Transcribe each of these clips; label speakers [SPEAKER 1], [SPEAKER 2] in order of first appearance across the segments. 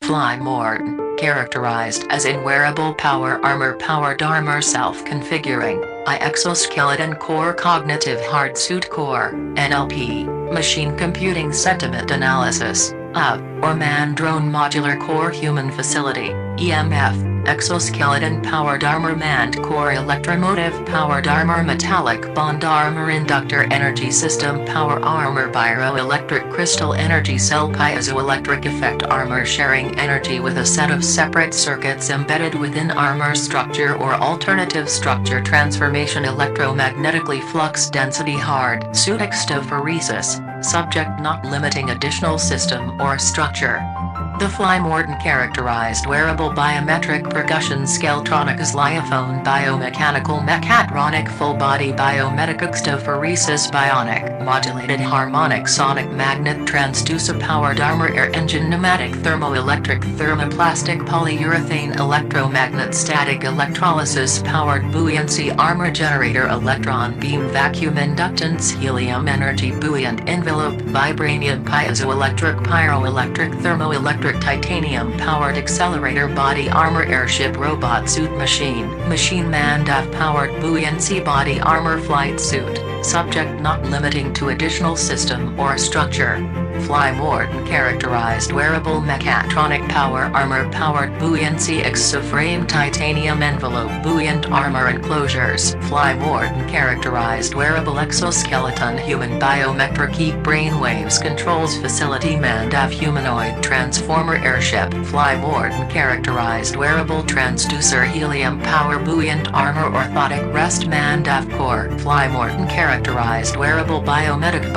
[SPEAKER 1] Flymorton, characterized as in wearable power armor powered armor self-configuring, exoskeleton core cognitive hard suit core, NLP, machine computing sentiment analysis, or man-drone modular core human facility, EMF, exoskeleton powered armor manned core electromotive powered armor metallic bond armor inductor energy system power armor bioelectric crystal energy cell piezoelectric effect armor sharing energy with a set of separate circuits embedded within armor structure or alternative structure transformation electromagnetically flux density hard suit extophoresis, subject not limiting additional system or structure. The Flymorton characterized wearable biometric percussion Skeltronics lyophone biomechanical mechatronic full-body biomedic extophoresis bionic modulated harmonic sonic magnet transducer powered armor air engine pneumatic thermoelectric thermoplastic polyurethane electromagnet static electrolysis powered buoyancy armor generator electron beam vacuum inductance helium energy buoyant envelope vibranium piezoelectric pyroelectric thermoelectric titanium powered accelerator body armor airship robot suit machine manned powered buoyancy body armor flight suit, subject not limiting to additional system or structure. Flymorton characterized wearable mechatronic power armor powered buoyancy exoframe titanium envelope buoyant armor enclosures. Flymorton characterized wearable exoskeleton human biometric brainwaves controls facility manned humanoid transformer airship. Flymorton characterized wearable transducer helium power buoyant armor orthotic rest manned core. Flymorton characterized wearable biometric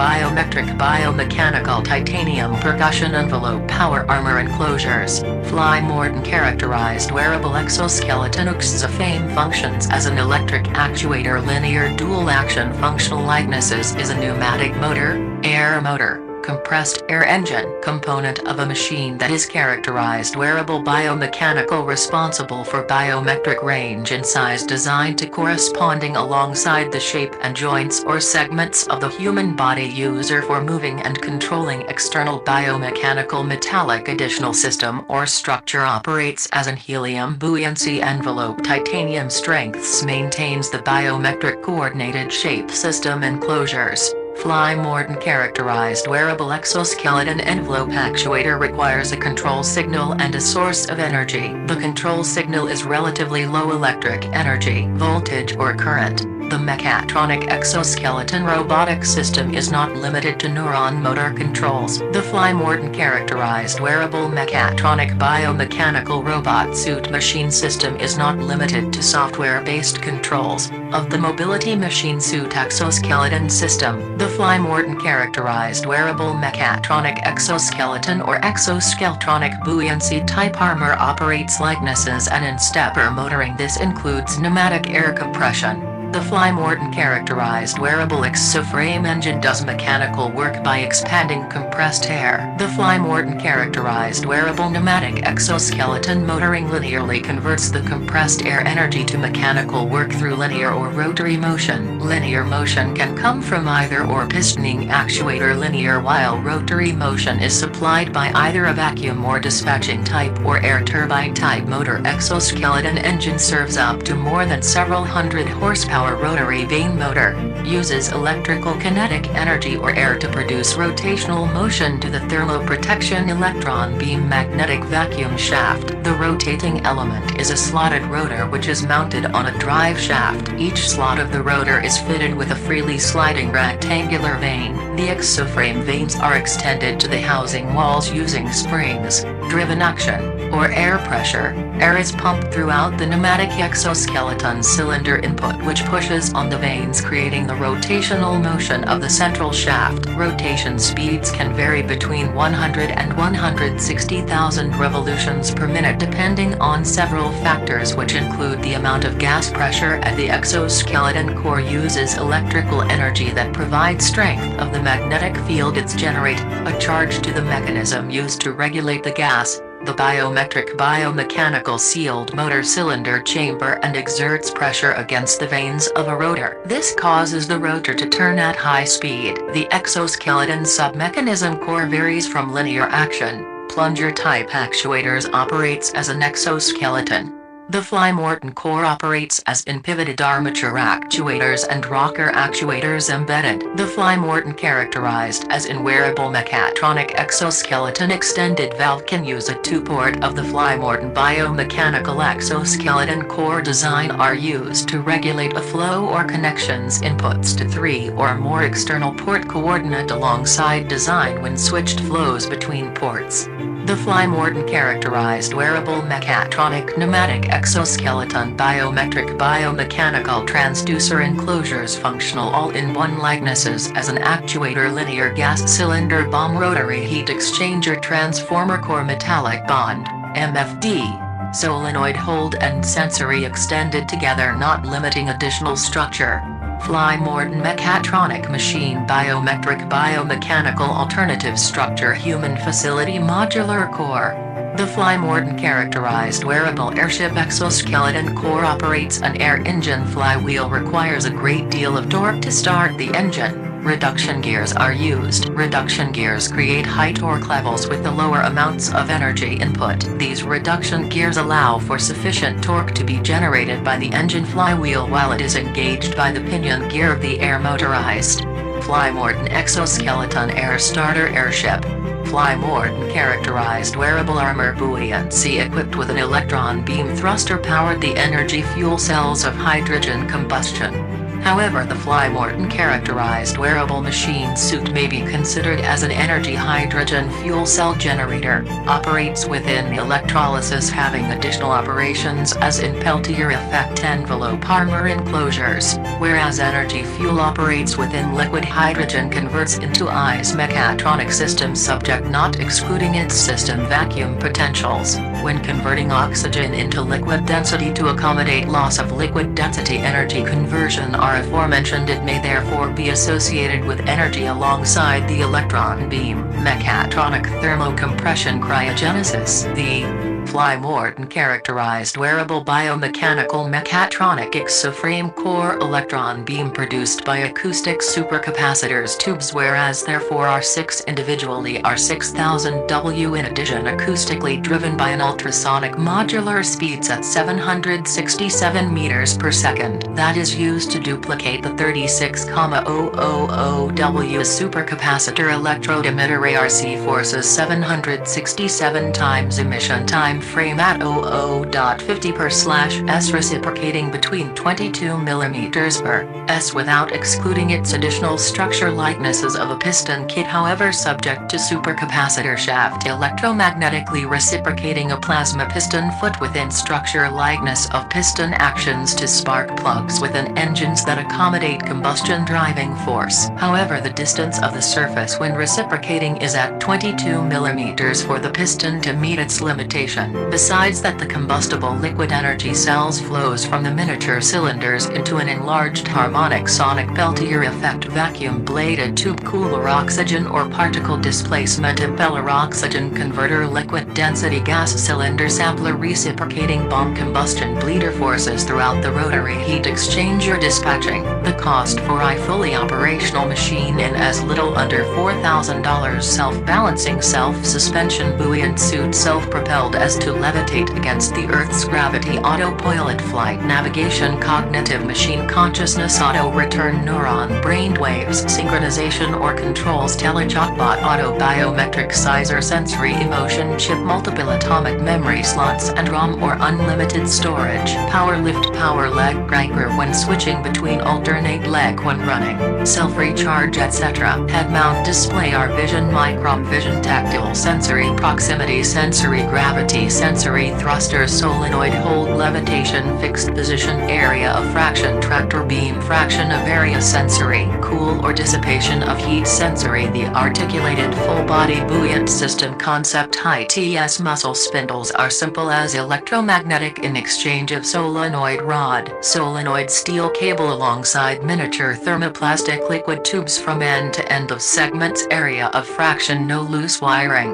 [SPEAKER 1] biomechanical titanium percussion envelope power armor enclosures. Flymorton characterized wearable exoskeleton exoframe functions as an electric actuator linear dual action functional likenesses is a pneumatic motor, air motor, compressed air engine component of a machine that is characterized wearable biomechanical responsible for biometric range and size designed to corresponding alongside the shape and joints or segments of the human body user for moving and controlling external biomechanical metallic additional system or structure operates as an helium buoyancy envelope titanium strengths maintains the biometric coordinated shape system enclosures. Flymorton characterized wearable exoskeleton envelope actuator requires a control signal and a source of energy. The control signal is relatively low electric energy, voltage or current. The mechatronic exoskeleton robotic system is not limited to neuron motor controls. The Flymorton characterized wearable mechatronic biomechanical robot suit machine system is not limited to software-based controls of the mobility machine suit exoskeleton system. The Flymorton characterized wearable mechatronic exoskeleton or exoskeltronic buoyancy type armor operates likenesses and in stepper motoring. This includes pneumatic air compression. The Flymorton characterized wearable exoframe engine does mechanical work by expanding compressed air. The Flymorton characterized wearable pneumatic exoskeleton motoring linearly converts the compressed air energy to mechanical work through linear or rotary motion. Linear motion can come from either or pistoning actuator linear while rotary motion is supplied by either a vacuum or dispatching type or air turbine type motor. Exoskeleton engine serves up to more than several hundred horsepower. Rotary vane motor uses electrical kinetic energy or air to produce rotational motion to the thermoprotection electron beam magnetic vacuum shaft. The rotating element is a slotted rotor which is mounted on a drive shaft. Each slot of the rotor is fitted with a freely sliding rectangular vane. The exoframe vanes are extended to the housing walls using springs, driven action, or air pressure. Air is pumped throughout the pneumatic exoskeleton cylinder input which pushes on the vanes creating the rotational motion of the central shaft. Rotation speeds can vary between 100 and 160,000 revolutions per minute depending on several factors which include the amount of gas pressure at the exoskeleton core uses electrical energy that provides strength of the magnetic field it generates, a charge to the mechanism used to regulate the gas, the biometric biomechanical sealed motor cylinder chamber and exerts pressure against the vanes of a rotor. This causes the rotor to turn at high speed. The exoskeleton submechanism core varies from linear action plunger-type actuators operates as an exoskeleton. The Flymorton core operates as in pivoted armature actuators and rocker actuators embedded. The Flymorton, characterized as in wearable mechatronic exoskeleton extended valve, can use a two-port of the Flymorton biomechanical exoskeleton core design are used to regulate a flow or connections inputs to three or more external port coordinate alongside design when switched flows between ports. The Flymorton characterized wearable mechatronic pneumatic exoskeleton biometric biomechanical transducer enclosures functional all-in-one likenesses as an actuator linear gas cylinder bomb rotary heat exchanger transformer core metallic bond, MFD, solenoid hold and sensory extended together not limiting additional structure. Flymorton mechatronic machine biometric biomechanical alternative structure human facility modular core. The Flymorton characterized wearable airship exoskeleton core operates an air engine flywheel requires a great deal of torque to start the engine. Reduction gears are used. Reduction gears create high torque levels with the lower amounts of energy input. These reduction gears allow for sufficient torque to be generated by the engine flywheel while it is engaged by the pinion gear of the air motorized Flymorton exoskeleton air starter airship. Flymorton characterized wearable armor buoyancy equipped with an electron beam thruster powered the energy fuel cells of hydrogen combustion. However, the Flymorton characterized wearable machine suit may be considered as an energy hydrogen fuel cell generator, operates within electrolysis having additional operations as in Peltier effect envelope armor enclosures, whereas energy fuel operates within liquid hydrogen converts into ICE mechatronic system subject not excluding its system vacuum potentials. When converting oxygen into liquid density to accommodate loss of liquid density energy conversion are aforementioned it may therefore be associated with energy alongside the electron beam mechatronic thermocompression cryogenesis. The Flymorton characterized wearable biomechanical mechatronic exoframe core electron beam produced by acoustic supercapacitors tubes whereas therefore R6 individually are 6000 W in addition acoustically driven by an ultrasonic modular speeds at 767 meters per second that is used to duplicate the 36,000 W supercapacitor electrode emitter ARC forces 767 times emission time frame at 00.50 per /s reciprocating between 22 mm per s without excluding its additional structure likenesses of a piston kit however subject to supercapacitor shaft electromagnetically reciprocating a plasma piston foot within structure likeness of piston actions to spark plugs within engines that accommodate combustion driving force. However the distance of the surface when reciprocating is at 22 mm for the piston to meet its limitation. Besides that the combustible liquid energy cells flows from the miniature cylinders into an enlarged harmonic sonic Peltier effect vacuum bladed tube cooler oxygen or particle displacement impeller oxygen converter liquid density gas cylinder sampler reciprocating bomb combustion bleeder forces throughout the rotary heat exchanger dispatching. The cost for a fully operational machine in as little under $4,000 self-balancing self-suspension buoyant suit self-propelled as to levitate against the Earth's gravity autopilot flight navigation cognitive machine consciousness auto-return neuron brainwaves synchronization or controls telechatbot auto biometric sizer sensory emotion chip multiple atomic memory slots and ROM or unlimited storage power lift power leg breaker when switching between alternate leg when running self-recharge etc. Head mount display R vision micro vision tactile sensory proximity sensory gravity sensory thruster solenoid hold levitation fixed position area of fraction tractor beam fraction of area sensory cool or dissipation of heat sensory the articulated full body buoyant system concept high TS muscle spindles are simple as electromagnetic in exchange of solenoid rod solenoid steel cable alongside miniature thermoplastic liquid tubes from end to end of segments area of fraction no loose wiring.